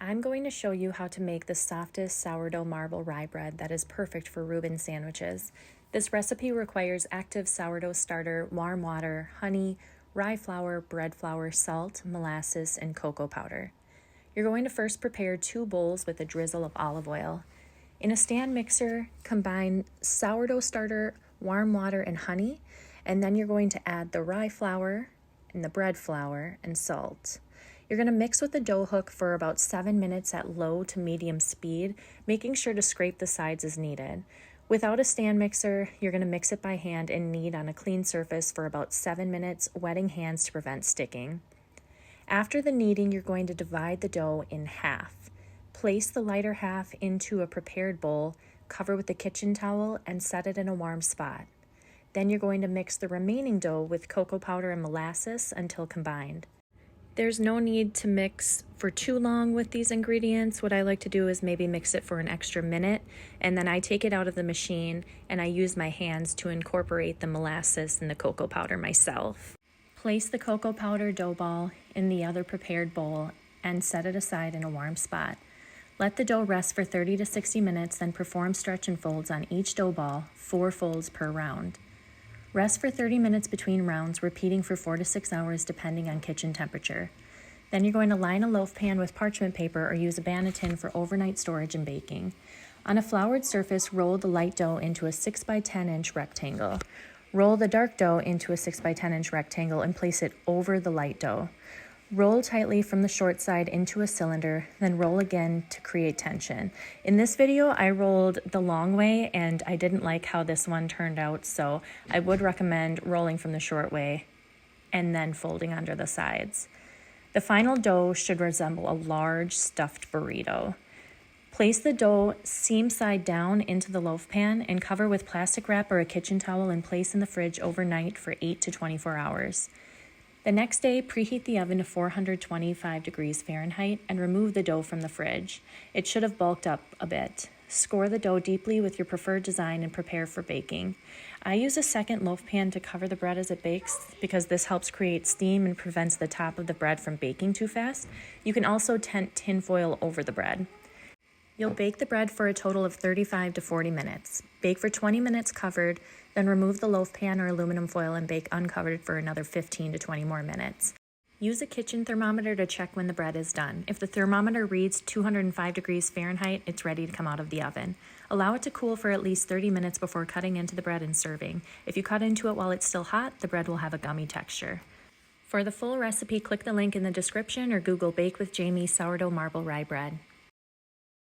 I'm going to show you how to make the softest sourdough marble rye bread that is perfect for Reubens sandwiches. This recipe requires active sourdough starter, warm water, honey, rye flour, bread flour, salt, molasses, and cocoa powder. You're going to first prepare 2 bowls with a drizzle of olive oil. In a stand mixer, combine sourdough starter, warm water, and honey, and then you're going to add the rye flour and the bread flour and salt. You're going to mix with the dough hook for about 7 minutes at low to medium speed, making sure to scrape the sides as needed. Without a stand mixer, you're going to mix it by hand and knead on a clean surface for about 7 minutes, wetting hands to prevent sticking. After the kneading, you're going to divide the dough in half. Place the lighter half into a prepared bowl, cover with a kitchen towel, and set it in a warm spot. Then you're going to mix the remaining dough with cocoa powder and molasses until combined. There's no need to mix for too long with these ingredients. What I like to do is maybe mix it for an extra minute, and then I take it out of the machine and I use my hands to incorporate the molasses and the cocoa powder myself. Place the cocoa powder dough ball in the other prepared bowl and set it aside in a warm spot. Let the dough rest for 30 to 60 minutes, then perform stretch and folds on each dough ball, 4 folds per round. Rest for 30 minutes between rounds, repeating for 4 to 6 hours depending on kitchen temperature. Then you're going to line a loaf pan with parchment paper or use a banneton for overnight storage and baking. On a floured surface, roll the light dough into a 6 by 10 inch rectangle. Roll the dark dough into a 6 by 10 inch rectangle and place it over the light dough. Roll tightly from the short side into a cylinder, then roll again to create tension. In this video, I rolled the long way and I didn't like how this one turned out, so I would recommend rolling from the short way and then folding under the sides. The final dough should resemble a large stuffed burrito. Place the dough seam side down into the loaf pan and cover with plastic wrap or a kitchen towel and place in the fridge overnight for 8 to 24 hours. The next day, preheat the oven to 425 degrees Fahrenheit and remove the dough from the fridge. It should have bulked up a bit. Score the dough deeply with your preferred design and prepare for baking. I use a second loaf pan to cover the bread as it bakes because this helps create steam and prevents the top of the bread from baking too fast. You can also tent tin foil over the bread. You'll bake the bread for a total of 35 to 40 minutes. Bake for 20 minutes covered, then remove the loaf pan or aluminum foil and bake uncovered for another 15 to 20 more minutes. Use a kitchen thermometer to check when the bread is done. If the thermometer reads 205 degrees Fahrenheit, it's ready to come out of the oven. Allow it to cool for at least 30 minutes before cutting into the bread and serving. If you cut into it while it's still hot, the bread will have a gummy texture. For the full recipe, click the link in the description or Google Bake with Jamie sourdough marble rye bread.